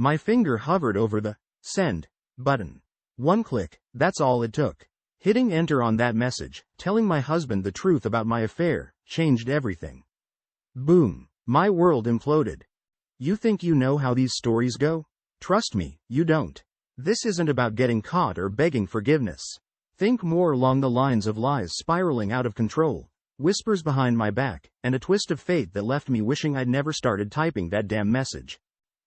My finger hovered over the send button. One click, that's all it took. Hitting enter on that message, telling my husband the truth about my affair, changed everything. Boom. My world imploded. You think you know how these stories go? Trust me, you don't. This isn't about getting caught or begging forgiveness. Think more along the lines of lies spiraling out of control, whispers behind my back, and a twist of fate that left me wishing I'd never started typing that damn message.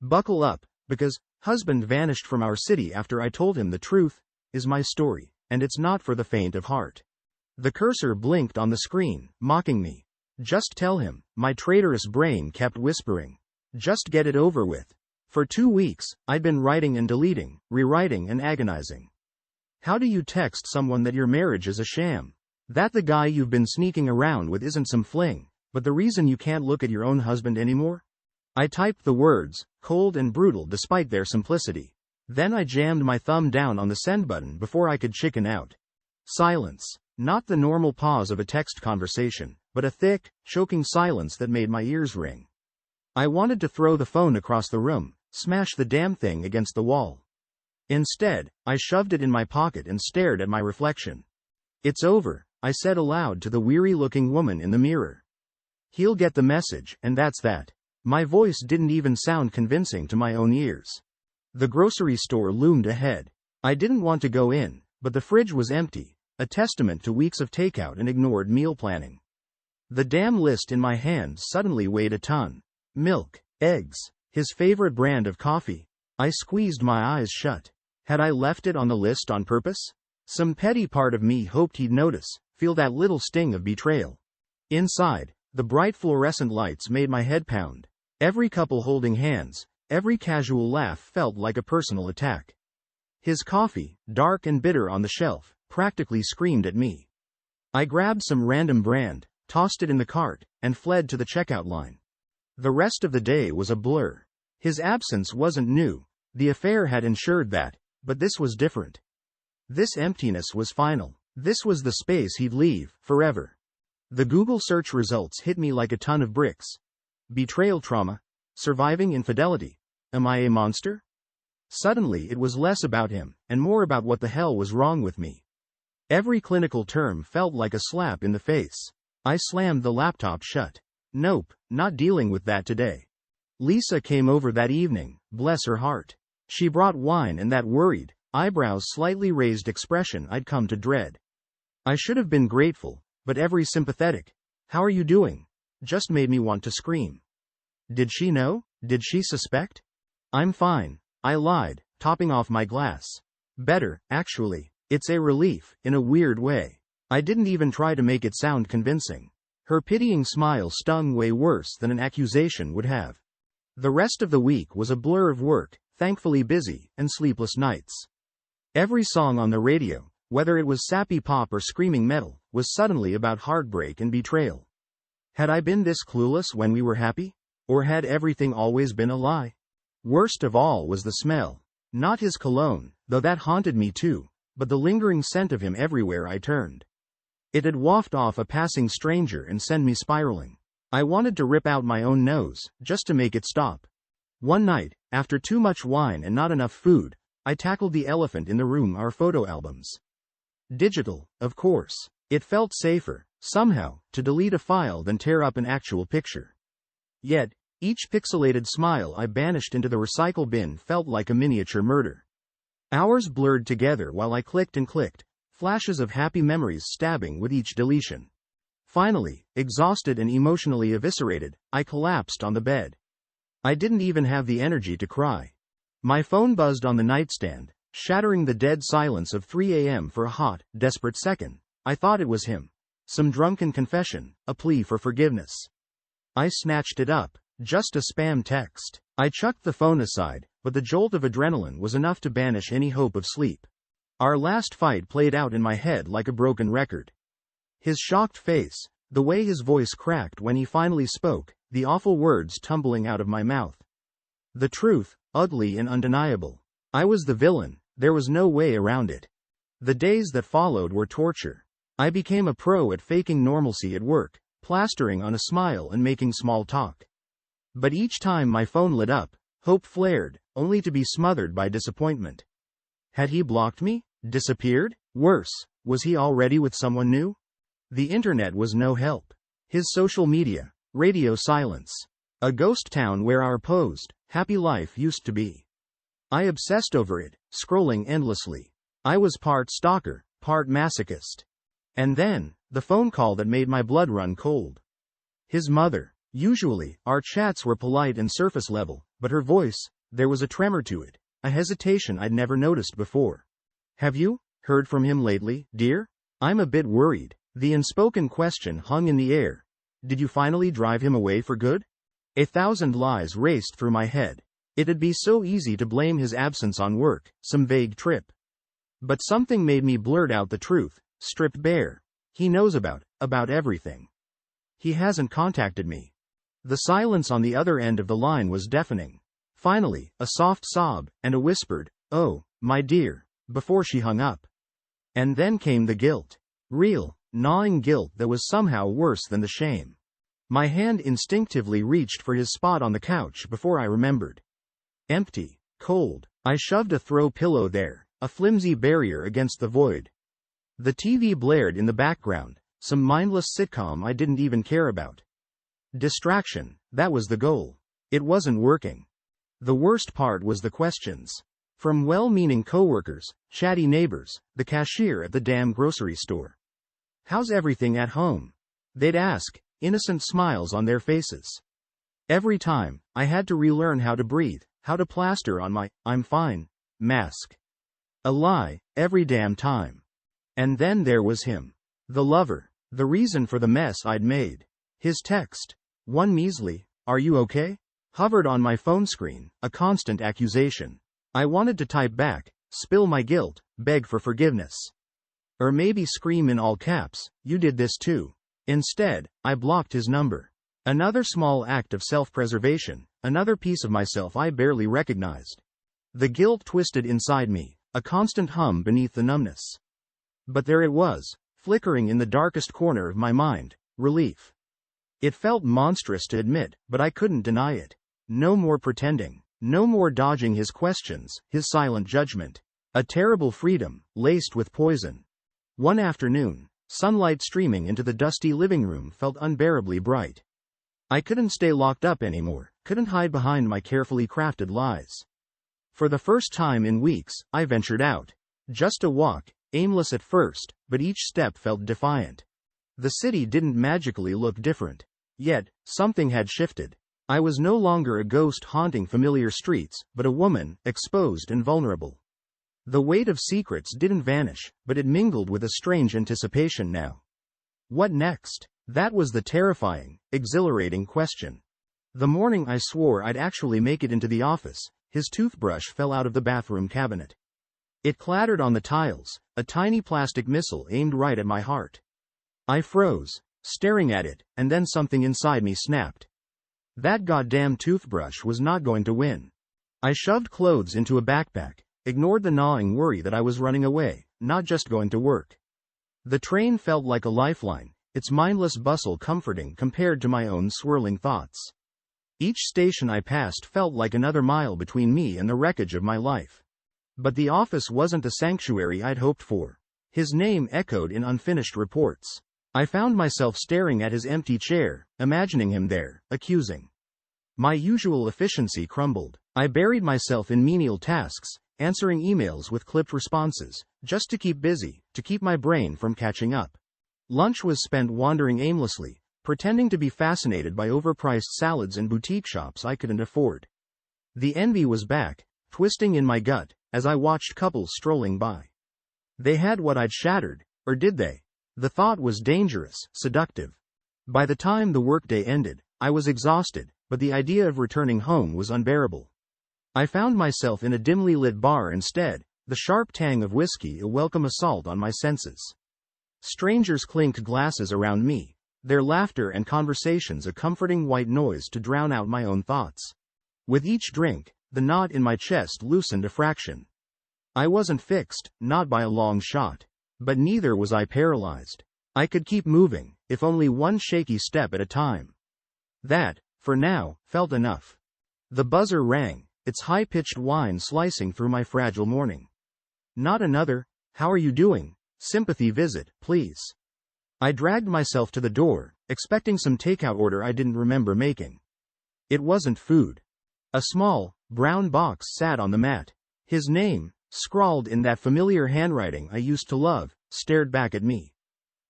Buckle up, because husband vanished from our city after I told him the truth, is my story, and it's not for the faint of heart. The cursor blinked on the screen, mocking me. Just tell him, my traitorous brain kept whispering. Just get it over with. For 2 weeks, I'd been writing and deleting, rewriting and agonizing. How do you text someone that your marriage is a sham? That the guy you've been sneaking around with isn't some fling, but the reason you can't look at your own husband anymore? I typed the words, cold and brutal despite their simplicity. Then I jammed my thumb down on the send button before I could chicken out. Silence. Not the normal pause of a text conversation, but a thick, choking silence that made my ears ring. I wanted to throw the phone across the room, smash the damn thing against the wall. Instead, I shoved it in my pocket and stared at my reflection. It's over, I said aloud to the weary-looking woman in the mirror. He'll get the message, and that's that. My voice didn't even sound convincing to my own ears. The grocery store loomed ahead. I didn't want to go in, but the fridge was empty, a testament to weeks of takeout and ignored meal planning. The damn list in my hand suddenly weighed a ton. Milk, eggs, his favorite brand of coffee. I squeezed my eyes shut. Had I left it on the list on purpose? Some petty part of me hoped he'd notice, feel that little sting of betrayal. Inside, the bright fluorescent lights made my head pound. Every couple holding hands, every casual laugh felt like a personal attack. His coffee, dark and bitter on the shelf, practically screamed at me. I grabbed some random brand, tossed it in the cart, and fled to the checkout line. The rest of the day was a blur. His absence wasn't new. The affair had ensured that, but this was different. This emptiness was final. This was the space he'd leave, forever. The Google search results hit me like a ton of bricks. Betrayal trauma? Surviving infidelity? Am I a monster? Suddenly it was less about him, and more about what the hell was wrong with me. Every clinical term felt like a slap in the face. I slammed the laptop shut. Nope, not dealing with that today. Lisa came over that evening, bless her heart. She brought wine and that worried, eyebrows slightly raised expression I'd come to dread. I should have been grateful, but every sympathetic, "How are you doing?" just made me want to scream. Did she know? Did she suspect? I'm fine, I lied, topping off my glass. Better, actually. It's a relief, in a weird way. I didn't even try to make it sound convincing. Her pitying smile stung way worse than an accusation would have. The rest of the week was a blur of work, thankfully busy, and sleepless nights. Every song on the radio, whether it was sappy pop or screaming metal, was suddenly about heartbreak and betrayal. Had I been this clueless when we were happy? Or had everything always been a lie? Worst of all was the smell. Not his cologne, though that haunted me too, but the lingering scent of him everywhere I turned. It had wafted off a passing stranger and sent me spiraling. I wanted to rip out my own nose, just to make it stop. One night, after too much wine and not enough food, I tackled the elephant in the room, our photo albums. Digital, of course. It felt safer, somehow, to delete a file than tear up an actual picture. Yet, each pixelated smile I banished into the recycle bin felt like a miniature murder. Hours blurred together while I clicked and clicked, flashes of happy memories stabbing with each deletion. Finally, exhausted and emotionally eviscerated, I collapsed on the bed. I didn't even have the energy to cry. My phone buzzed on the nightstand, shattering the dead silence of 3 a.m. for a hot, desperate second. I thought it was him. Some drunken confession, a plea for forgiveness. I snatched it up, just a spam text. I chucked the phone aside, but the jolt of adrenaline was enough to banish any hope of sleep. Our last fight played out in my head like a broken record. His shocked face, the way his voice cracked when he finally spoke, the awful words tumbling out of my mouth. The truth, ugly and undeniable. I was the villain, there was no way around it. The days that followed were torture. I became a pro at faking normalcy at work, plastering on a smile and making small talk. But each time my phone lit up, hope flared, only to be smothered by disappointment. Had he blocked me? Disappeared? Worse, was he already with someone new? The internet was no help. His social media, radio silence. A ghost town where our posed, happy life used to be. I obsessed over it, scrolling endlessly. I was part stalker, part masochist. And then, the phone call that made my blood run cold. His mother. Usually, our chats were polite and surface level, but her voice, there was a tremor to it, a hesitation I'd never noticed before. Have you heard from him lately, dear? I'm a bit worried. The unspoken question hung in the air. Did you finally drive him away for good? 1,000 lies raced through my head. It'd be so easy to blame his absence on work, some vague trip. But something made me blurt out the truth, stripped bare. He knows about everything. He hasn't contacted me. The silence on the other end of the line was deafening. Finally, a soft sob, and a whispered, "Oh, my dear," before she hung up. And then came the guilt. Real, gnawing guilt that was somehow worse than the shame. My hand instinctively reached for his spot on the couch before I remembered. Empty, cold. I shoved a throw pillow there, a flimsy barrier against the void. The TV blared in the background, some mindless sitcom I didn't even care about. Distraction, that was the goal. It wasn't working. The worst part was the questions. From well-meaning coworkers, chatty neighbors, the cashier at the damn grocery store. How's everything at home? They'd ask, innocent smiles on their faces. Every time, I had to relearn how to breathe, how to plaster on my "I'm fine" mask. A lie, every damn time. And then there was him. The lover. The reason for the mess I'd made. His text. One measly, "Are you okay?" hovered on my phone screen, a constant accusation. I wanted to type back, spill my guilt, beg for forgiveness. Or maybe scream in all caps, "You did this too." Instead, I blocked his number. Another small act of self-preservation, another piece of myself I barely recognized. The guilt twisted inside me, a constant hum beneath the numbness. But there it was, flickering in the darkest corner of my mind, relief. It felt monstrous to admit, but I couldn't deny it. No more pretending. No more dodging his questions, his silent judgment. A terrible freedom, laced with poison. One afternoon, sunlight streaming into the dusty living room felt unbearably bright. I couldn't stay locked up anymore, couldn't hide behind my carefully crafted lies. For the first time in weeks, I ventured out. Just a walk, aimless at first, but each step felt defiant. The city didn't magically look different. Yet, something had shifted. I was no longer a ghost haunting familiar streets, but a woman, exposed and vulnerable. The weight of secrets didn't vanish, but it mingled with a strange anticipation now. What next? That was the terrifying, exhilarating question. The morning I swore I'd actually make it into the office, his toothbrush fell out of the bathroom cabinet. It clattered on the tiles, a tiny plastic missile aimed right at my heart. I froze, staring at it, and then something inside me snapped. That goddamn toothbrush was not going to win. I shoved clothes into a backpack, ignored the gnawing worry that I was running away, not just going to work. The train felt like a lifeline, its mindless bustle comforting compared to my own swirling thoughts. Each station I passed felt like another mile between me and the wreckage of my life. But the office wasn't the sanctuary I'd hoped for. His name echoed in unfinished reports. I found myself staring at his empty chair, imagining him there, accusing. My usual efficiency crumbled. I buried myself in menial tasks, answering emails with clipped responses, just to keep busy, to keep my brain from catching up. Lunch was spent wandering aimlessly, pretending to be fascinated by overpriced salads and boutique shops I couldn't afford. The envy was back, twisting in my gut, as I watched couples strolling by. They had what I'd shattered, or did they? The thought was dangerous, seductive. By the time the workday ended, I was exhausted, but the idea of returning home was unbearable. I found myself in a dimly lit bar instead, the sharp tang of whiskey a welcome assault on my senses. Strangers clinked glasses around me, their laughter and conversations a comforting white noise to drown out my own thoughts. With each drink, the knot in my chest loosened a fraction. I wasn't fixed, not by a long shot. But neither was I paralyzed. I could keep moving, if only one shaky step at a time. That, for now, felt enough. The buzzer rang, its high-pitched whine slicing through my fragile morning. Not another, "How are you doing?" sympathy visit, please. I dragged myself to the door, expecting some takeout order I didn't remember making. It wasn't food. A small, brown box sat on the mat. His name, scrawled in that familiar handwriting I used to love, stared back at me.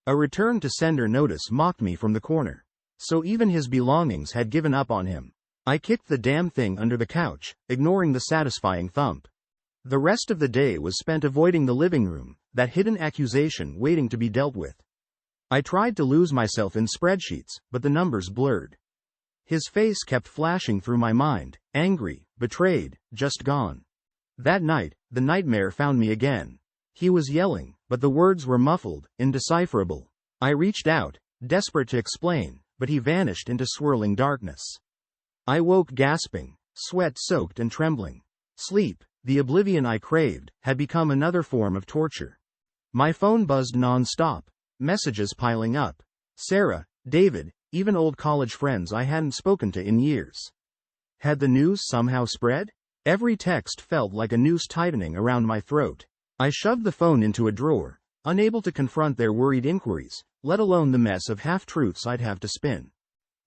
A return to sender notice mocked me from the corner. So even his belongings had given up on him. I kicked the damn thing under the couch, ignoring the satisfying thump. The rest of the day was spent avoiding the living room, that hidden accusation waiting to be dealt with. I tried to lose myself in spreadsheets, but the numbers blurred. His face kept flashing through my mind, angry, betrayed, just gone. That night, the nightmare found me again. He was yelling, but the words were muffled, indecipherable. I reached out, desperate to explain, but he vanished into swirling darkness. I woke gasping, sweat-soaked and trembling. Sleep, the oblivion I craved, had become another form of torture. My phone buzzed non-stop, messages piling up. Sarah, David, even old college friends I hadn't spoken to in years. Had the news somehow spread? Every text felt like a noose tightening around my throat. I shoved the phone into a drawer, unable to confront their worried inquiries, let alone the mess of half-truths I'd have to spin.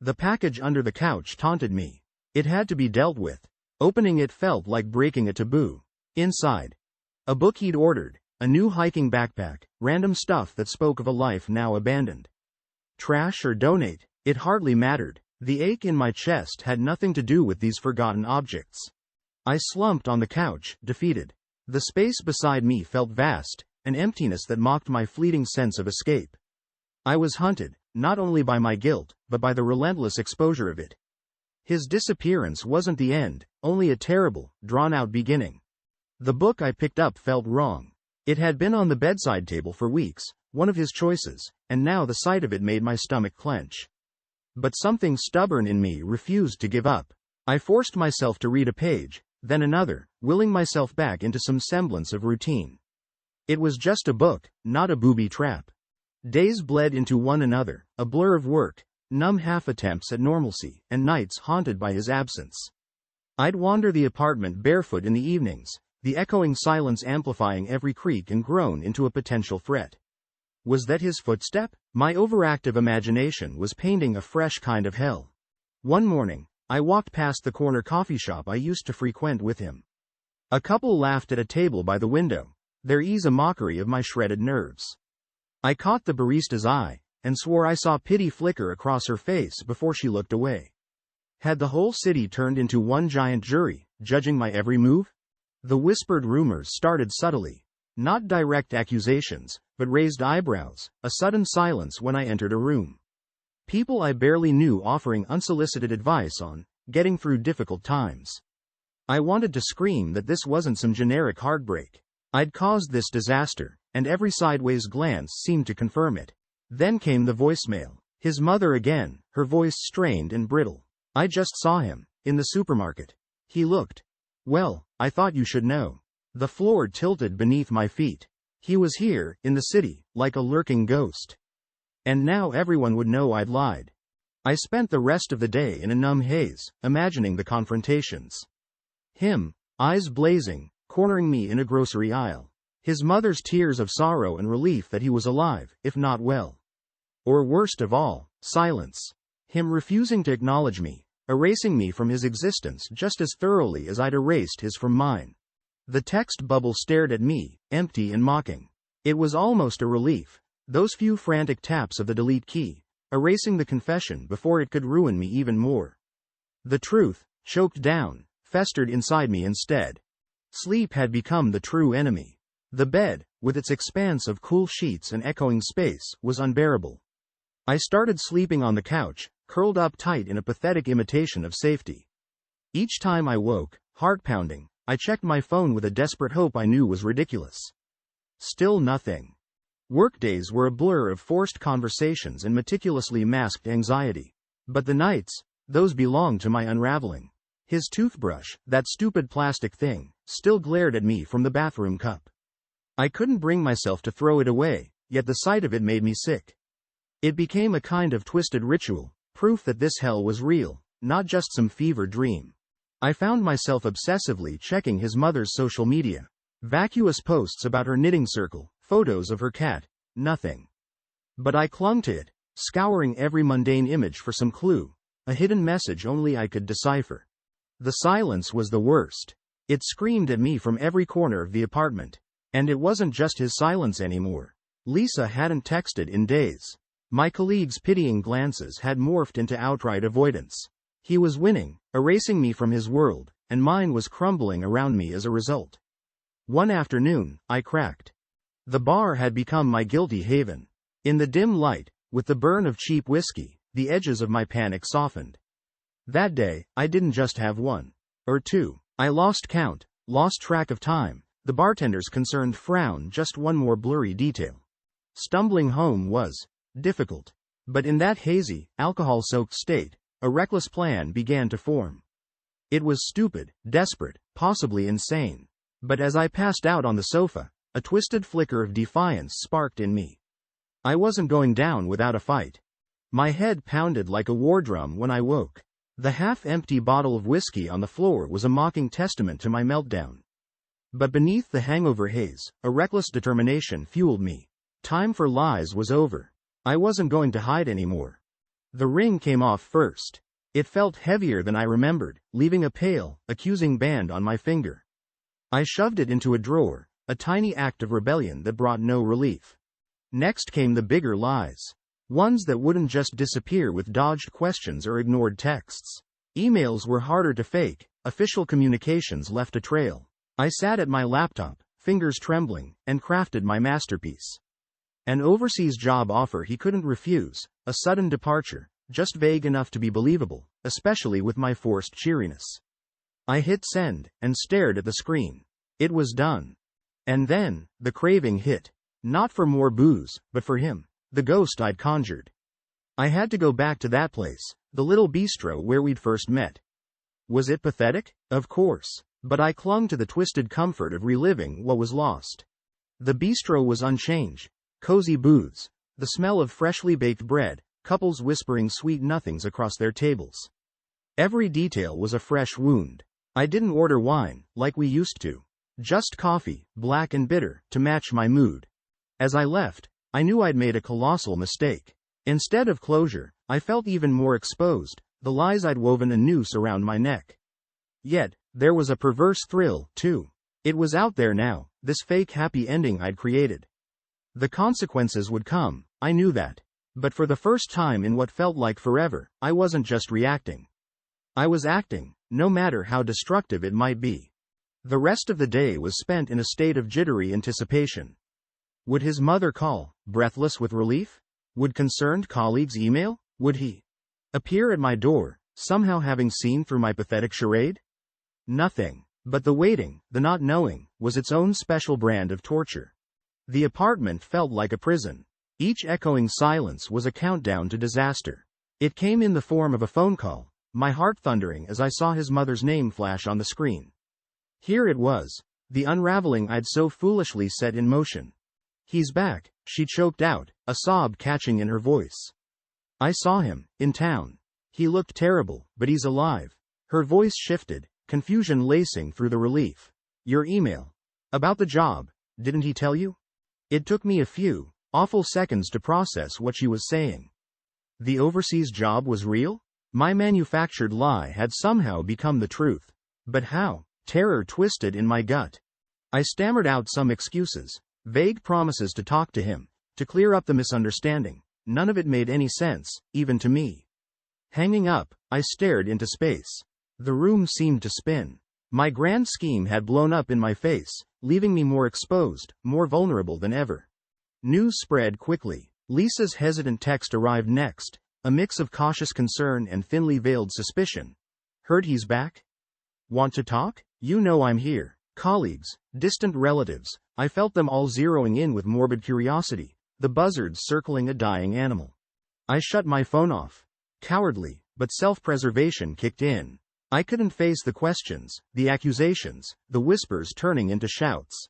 The package under the couch taunted me. It had to be dealt with. Opening it felt like breaking a taboo. Inside, a book he'd ordered, a new hiking backpack, random stuff that spoke of a life now abandoned. Trash or donate, it hardly mattered. The ache in my chest had nothing to do with these forgotten objects. I slumped on the couch, defeated. The space beside me felt vast, an emptiness that mocked my fleeting sense of escape. I was hunted, not only by my guilt, but by the relentless exposure of it. His disappearance wasn't the end, only a terrible, drawn-out beginning. The book I picked up felt wrong. It had been on the bedside table for weeks, one of his choices, and now the sight of it made my stomach clench. But something stubborn in me refused to give up. I forced myself to read a page, then another, willing myself back into some semblance of routine. It was just a book, not a booby trap. Days bled into one another, a blur of work, numb half-attempts at normalcy, and nights haunted by his absence. I'd wander the apartment barefoot in the evenings, the echoing silence amplifying every creak and groan into a potential threat. Was that his footstep? My overactive imagination was painting a fresh kind of hell. One morning, I walked past the corner coffee shop I used to frequent with him. A couple laughed at a table by the window, their ease a mockery of my shredded nerves. I caught the barista's eye, and swore I saw pity flicker across her face before she looked away. Had the whole city turned into one giant jury, judging my every move? The whispered rumors started subtly. Not direct accusations, but raised eyebrows, a sudden silence when I entered a room. People I barely knew offering unsolicited advice on getting through difficult times. I wanted to scream that this wasn't some generic heartbreak. I'd caused this disaster, and every sideways glance seemed to confirm it. Then came the voicemail. His mother again, her voice strained and brittle. I just saw him, in the supermarket. He looked. Well, I thought you should know. The floor tilted beneath my feet. He was here, in the city, like a lurking ghost. And now everyone would know I'd lied. I spent the rest of the day in a numb haze, imagining the confrontations. Him, eyes blazing, cornering me in a grocery aisle. His mother's tears of sorrow and relief that he was alive, if not well. Or worst of all, silence. Him refusing to acknowledge me, erasing me from his existence just as thoroughly as I'd erased his from mine. The text bubble stared at me, empty and mocking. It was almost a relief. Those few frantic taps of the delete key, erasing the confession before it could ruin me even more. The truth, choked down, festered inside me instead. Sleep had become the true enemy. The bed, with its expanse of cool sheets and echoing space, was unbearable. I started sleeping on the couch, curled up tight in a pathetic imitation of safety. Each time I woke, heart pounding, I checked my phone with a desperate hope I knew was ridiculous. Still nothing. Workdays were a blur of forced conversations and meticulously masked anxiety. But the nights, those belonged to my unraveling. His toothbrush, that stupid plastic thing, still glared at me from the bathroom cup. I couldn't bring myself to throw it away, yet the sight of it made me sick. It became a kind of twisted ritual, proof that this hell was real, not just some fever dream. I found myself obsessively checking his mother's social media. Vacuous posts about her knitting circle, photos of her cat, nothing. But I clung to it, scouring every mundane image for some clue, a hidden message only I could decipher. The silence was the worst. It screamed at me from every corner of the apartment. And it wasn't just his silence anymore. Lisa hadn't texted in days. My colleagues' pitying glances had morphed into outright avoidance. He was winning, erasing me from his world, and mine was crumbling around me as a result. One afternoon, I cracked. The bar had become my guilty haven. In the dim light, with the burn of cheap whiskey, the edges of my panic softened. That day, I didn't just have one. Or two. I lost count, lost track of time. The bartender's concerned frown, just one more blurry detail. Stumbling home was difficult. But in that hazy, alcohol-soaked state, a reckless plan began to form. It was stupid, desperate, possibly insane. But as I passed out on the sofa, a twisted flicker of defiance sparked in me. I wasn't going down without a fight. My head pounded like a war drum when I woke. The half-empty bottle of whiskey on the floor was a mocking testament to my meltdown. But beneath the hangover haze, a reckless determination fueled me. Time for lies was over. I wasn't going to hide anymore. The ring came off first. It felt heavier than I remembered, leaving a pale, accusing band on my finger. I shoved it into a drawer, a tiny act of rebellion that brought no relief. Next came the bigger lies. Ones that wouldn't just disappear with dodged questions or ignored texts. Emails were harder to fake, official communications left a trail. I sat at my laptop, fingers trembling, and crafted my masterpiece. An overseas job offer he couldn't refuse, a sudden departure, just vague enough to be believable, especially with my forced cheeriness. I hit send, and stared at the screen. It was done. And then, the craving hit. Not for more booze, but for him, the ghost I'd conjured. I had to go back to that place, the little bistro where we'd first met. Was it pathetic? Of course. But I clung to the twisted comfort of reliving what was lost. The bistro was unchanged. Cozy booths, the smell of freshly baked bread, couples whispering sweet nothings across their tables. Every detail was a fresh wound. I didn't order wine, like we used to. Just coffee, black and bitter, to match my mood. As I left, I knew I'd made a colossal mistake. Instead of closure, I felt even more exposed, the lies I'd woven a noose around my neck. Yet, there was a perverse thrill, too. It was out there now, this fake happy ending I'd created. The consequences would come, I knew that. But for the first time in what felt like forever, I wasn't just reacting. I was acting, no matter how destructive it might be. The rest of the day was spent in a state of jittery anticipation. Would his mother call, breathless with relief? Would concerned colleagues email? Would he appear at my door, somehow having seen through my pathetic charade? Nothing. But the waiting, the not knowing, was its own special brand of torture. The apartment felt like a prison. Each echoing silence was a countdown to disaster. It came in the form of a phone call, my heart thundering as I saw his mother's name flash on the screen. Here it was, the unraveling I'd so foolishly set in motion. He's back, she choked out, a sob catching in her voice. I saw him, in town. He looked terrible, but he's alive. Her voice shifted, confusion lacing through the relief. Your email. About the job, didn't he tell you? It took me a few awful seconds to process what she was saying. The overseas job was real? My manufactured lie had somehow become the truth. But how? Terror twisted in my gut. I stammered out some excuses, vague promises to talk to him, to clear up the misunderstanding. None of it made any sense, even to me. Hanging up, I stared into space. The room seemed to spin. My grand scheme had blown up in my face, leaving me more exposed, more vulnerable than ever. News spread quickly. Lisa's hesitant text arrived next, a mix of cautious concern and thinly veiled suspicion. Heard he's back? Want to talk? You know I'm here. Colleagues, distant relatives, I felt them all zeroing in with morbid curiosity, the buzzards circling a dying animal. I shut my phone off. Cowardly, but self-preservation kicked in. I couldn't face the questions, the accusations, the whispers turning into shouts.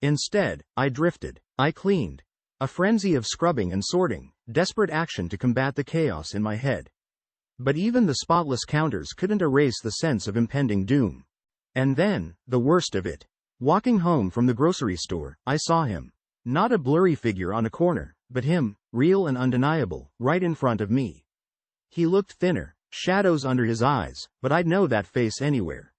Instead, I drifted. I cleaned. A frenzy of scrubbing and sorting, desperate action to combat the chaos in my head. But even the spotless counters couldn't erase the sense of impending doom. And then, the worst of it. Walking home from the grocery store, I saw him. Not a blurry figure on a corner, but him, real and undeniable, right in front of me. He looked thinner, shadows under his eyes, but I'd know that face anywhere.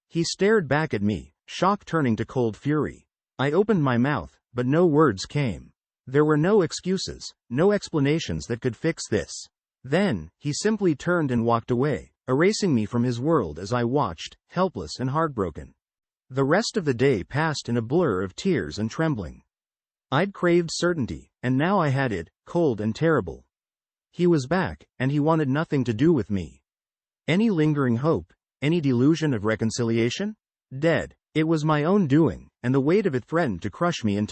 He stared back at me, shock turning to cold fury. I opened my mouth, but no words came. There were no excuses, no explanations that could fix this. Then, he simply turned and walked away, erasing me from his world as I watched, helpless and heartbroken. The rest of the day passed in a blur of tears and trembling. I'd craved certainty, and now I had it, cold and terrible. He was back, and he wanted nothing to do with me. Any lingering hope, any delusion of reconciliation? Dead. It was my own doing, and the weight of it threatened to crush me entirely.